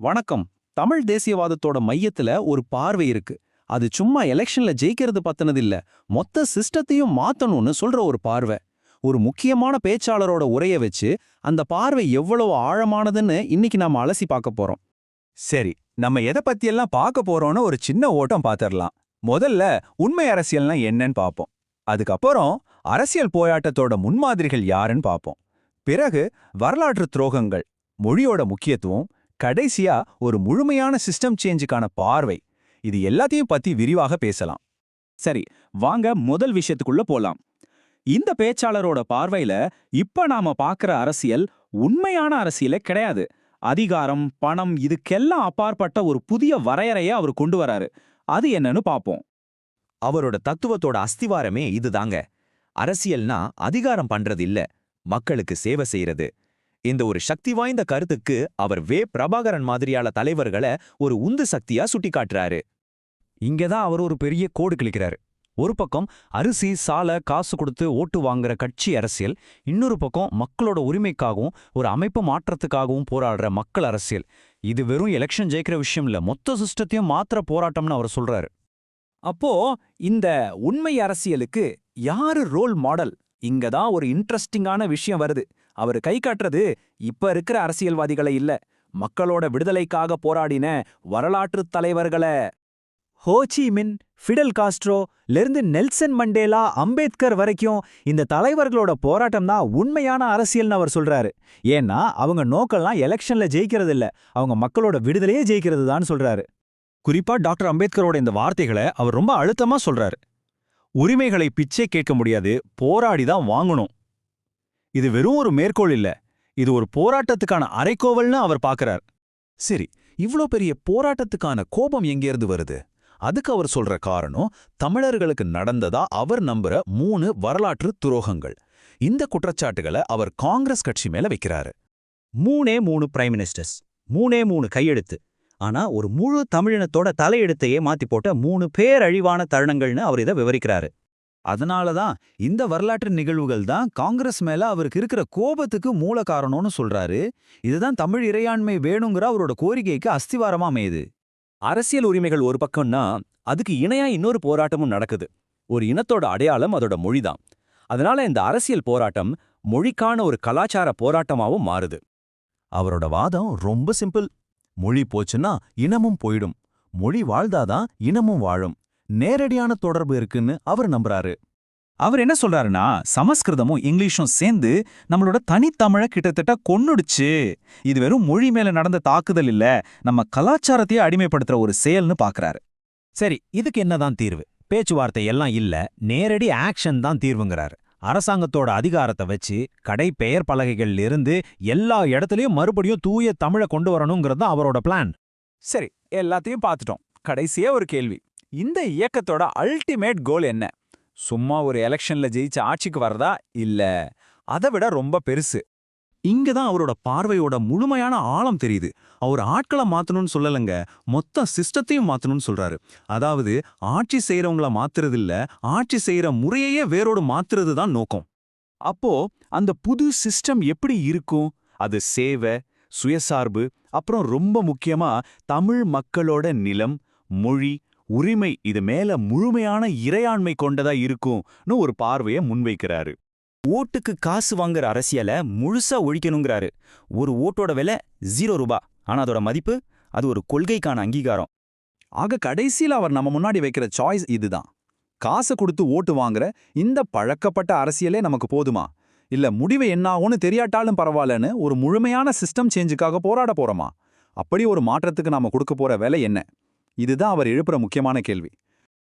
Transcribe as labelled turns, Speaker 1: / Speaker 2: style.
Speaker 1: வணக்கம். தமிழ் தேசியவாதத்தோட மையத்துல ஒரு பார்வை இருக்கு. அது சும்மா எலெக்ஷன்ல ஜெயிக்கிறது பத்தினது இல்ல, மொத்த சிஸ்டத்தையும் மாத்தணும்னு சொல்ற ஒரு பார்வை. ஒரு முக்கியமான பேச்சாளரோட உரைய வச்சு அந்த பார்வை எவ்வளவு ஆழமானதுன்னு இன்னைக்கு நாம அலசி பார்க்க போறோம்.
Speaker 2: சரி, நம்ம எதை பத்தியெல்லாம் பார்க்க போறோம்னு ஒரு சின்ன ஓட்டம் பார்த்துடலாம். முதல்ல உண்மை அரசியல்னா என்னன்னு பார்ப்போம். அதுக்கப்புறம் அரசியல் போராட்டத்தோட முன்மாதிரிகள் யாருன்னு பார்ப்போம். பிறகு வரலாற்று துரோகங்கள், மொழியோட முக்கியத்துவம், கடைசியா ஒரு முழுமையான சிஸ்டம் சேஞ்சுக்கான பார்வை. இது எல்லாத்தையும் பத்தி விரிவாக பேசலாம்.
Speaker 3: சரி, வாங்க முதல் விஷயத்துக்குள்ள போலாம். இந்த பேச்சாளரோட பார்வையில இப்ப நாம பார்க்கிற அரசியல் உண்மையான அரசியலே கிடையாது. அதிகாரம், பணம் இதுக்கெல்லாம் அப்பாற்பட்ட ஒரு புதிய வரையறையை அவர் கொண்டு வராரு. அது என்னன்னு பாப்போம்.
Speaker 4: அவரோட தத்துவத்தோட அஸ்திவாரமே இதுதாங்க. அரசியல்னா அதிகாரம் பண்றது இல்ல, மக்களுக்கு சேவை செய்யறது. இந்த ஒரு சக்தி வாய்ந்த கருத்துக்கு அவர் பிரபாகரன் மாதிரியான தலைவர்களை ஒரு உந்து சக்தியா சுட்டிக்காட்டுறாரு.
Speaker 5: இங்கதான் அவர் ஒரு பெரிய கோடு கிளிக்கிறாரு. ஒரு பக்கம் அரிசி சாலை காசு கொடுத்து ஓட்டு வாங்குற கட்சி அரசியல், இன்னொரு பக்கம் மக்களோட உரிமைக்காகவும் ஒரு அமைப்பு மாற்றத்துக்காகவும் போராடுற மக்கள் அரசியல். இது வெறும் எலெக்ஷன் ஜெயிக்கிற விஷயம் இல்ல, மொத்த சிஸ்டத்தையும் மாத்திர போராட்டம்னு அவர் சொல்றாரு.
Speaker 3: அப்போ இந்த உண்மை அரசியலுக்கு யாரு ரோல் மாடல்? இங்கதான் ஒரு இன்ட்ரெஸ்டிங்கான விஷயம் வருது. அவர் கை காட்டுறது இப்ப இருக்கிற அரசியல்வாதிகளை இல்ல, மக்களோட விடுதலைக்காக போராடின வரலாற்று தலைவர்களை. ஹோச்சி மின், ஃபிடல் காஸ்ட்ரோலேருந்து நெல்சன் மண்டேலா, அம்பேத்கர் வரைக்கும் இந்த தலைவர்களோட போராட்டம் தான் உண்மையான அரசியல்னு அவர் சொல்றாரு. ஏன்னா அவங்க நோக்கம்லாம் எலெக்ஷன்ல ஜெயிக்கிறது இல்ல, அவங்க மக்களோட விடுதலையே ஜெயிக்கிறது தான் சொல்றாரு.
Speaker 1: குறிப்பா டாக்டர் அம்பேத்கரோட இந்த வார்த்தைகளை அவர் ரொம்ப அழுத்தமா சொல்றாரு. உரிமைகளை பிச்சை கேட்க முடியாது, போராடிதான் வாங்கணும். இது வெறும் ஒரு மேற்கோள் இல்ல, இது ஒரு போராட்டத்துக்கான அரைக்கோவல்னு அவர் பார்க்கறார்.
Speaker 2: சரி, இவ்ளோ பெரிய போராட்டத்துக்கான கோபம் எங்கேருந்து வருது? அதுக்கு அவர் சொல்ற காரணம் தமிழர்களுக்கு நடந்ததா அவர் நம்புற 3 வரலாற்று துரோகங்கள். இந்த குற்றச்சாட்டுகளை அவர் காங்கிரஸ் கட்சி மேல வைக்கிறாரு.
Speaker 6: 3 பிரைம் மினிஸ்டர்ஸ், 3 கையெழுத்து. ஆனா ஒரு முழு தமிழினத்தோட தலையெழுத்தையே மாத்தி போட்ட 3 பேரழிவான தருணங்கள்னு அவர் இதை விவரிக்கிறாரு.
Speaker 2: அதனாலதான் இந்த வரலாற்று நிகழ்வுகள் தான் காங்கிரஸ் மேல அவருக்கு இருக்கிற கோபத்துக்கு மூல காரணம்னு சொல்றாரு. இதுதான் தமிழ் இறையாண்மை வேணுங்கிற அவரோட கோரிக்கைக்கு அஸ்திவாரமா அமையுது.
Speaker 1: அரசியல் உரிமைகள் ஒரு பக்கம்னா அதுக்கு இணையா இன்னொரு போராட்டமும் நடக்குது. ஒரு இனத்தோட அடையாளம் அதோட மொழிதான். அதனால இந்த அரசியல் போராட்டம் மொழிக்கான ஒரு கலாச்சார போராட்டமாவும் மாறுது.
Speaker 2: அவரோட வாதம் ரொம்ப சிம்பிள். மொழி போச்சுன்னா இனமும் போயிடும், மொழி வாழ்ந்தாதான் இனமும் வாழும். நேரடியான தொடர்பு இருக்குன்னு அவர் நம்புறாரு.
Speaker 3: அவர் என்ன சொல்றாருன்னா, சமஸ்கிருதமும் இங்கிலீஷும் சேர்ந்து நம்மளோட தனித்தமிழ கிட்டத்தட்ட கொன்னுடுச்சு. இது வெறும் மொழி மேல நடந்த தாக்குதல் இல்ல, நம்ம கலாச்சாரத்தையே அடிமைப்படுத்துற ஒரு செயல்னு பாக்குறாரு.
Speaker 5: சரி, இதுக்கு என்னதான் தீர்வு? பேச்சுவார்த்தை எல்லாம் இல்ல, நேரடி ஆக்ஷன் தான் தீர்வுங்கிறாரு. அரசாங்கத்தோட அதிகாரத்தை வச்சு கடை பெயர் பலகைகள்ல இருந்து எல்லா இடத்துலயும் மறுபடியும் தூய தமிழை கொண்டு வரணுங்கிறது அவரோட பிளான்.
Speaker 3: சரி, எல்லாத்தையும் பார்த்துட்டோம். கடைசியே ஒரு கேள்வி. இந்த இயக்கத்தோட அல்டிமேட் கோல் என்ன? சும்மா ஒரு எலெக்ஷன்ல ஜெயிச்ச ஆட்சிக்கு வரதா, இல்ல அதை விட ரொம்ப பெருசு?
Speaker 1: இங்கதான் அவரோட பார்வையோட முழுமையான ஆழம் தெரியுது. அவர் ஆட்களை மாத்தணும்னு சொல்லலங்க, மொத்த சிஸ்டத்தையும் மாத்தணும்னு சொல்றாரு. அதாவது ஆட்சி செய்யறவங்கள மாத்துறது இல்ல, ஆட்சி செய்யற முறையே வேரோடு மாத்துறது தான் நோக்கம்.
Speaker 3: அப்போ அந்த புது சிஸ்டம் எப்படி இருக்கும்? அது சேவை, சுயசார்பு, அப்புறம் ரொம்ப முக்கியமா தமிழ் மக்களோட நிலம், மொழி, உரிமை இது மேல முழுமையான இறையாண்மை கொண்டதா இருக்கும்னு ஒரு பார்வையை முன்வைக்கிறாரு.
Speaker 6: ஓட்டுக்கு காசு வாங்குற அரசியலை முழுசா ஒழிக்கணுங்கிறாரு. ஒரு ஓட்டோட விலை 0 ரூபாய், ஆனா அதோட மதிப்பு அது ஒரு கொள்கைக்கான அங்கீகாரம்.
Speaker 2: ஆக கடைசியில் அவர் நம்ம முன்னாடி வைக்கிற சாய்ஸ் இதுதான். காசை கொடுத்து ஓட்டு வாங்குற இந்த பழக்கப்பட்ட அரசியலே நமக்கு போதுமா, இல்ல முடிவு என்னாகும்னு தெரியாட்டாலும் பரவாயில்லன்னு ஒரு முழுமையான சிஸ்டம் சேஞ்சுக்காக போராட போறோமா? அப்படி ஒரு மாற்றத்துக்கு நாம கொடுக்க போற விலை என்ன? இதுதான் அவர் எழுப்புற முக்கியமான கேள்வி.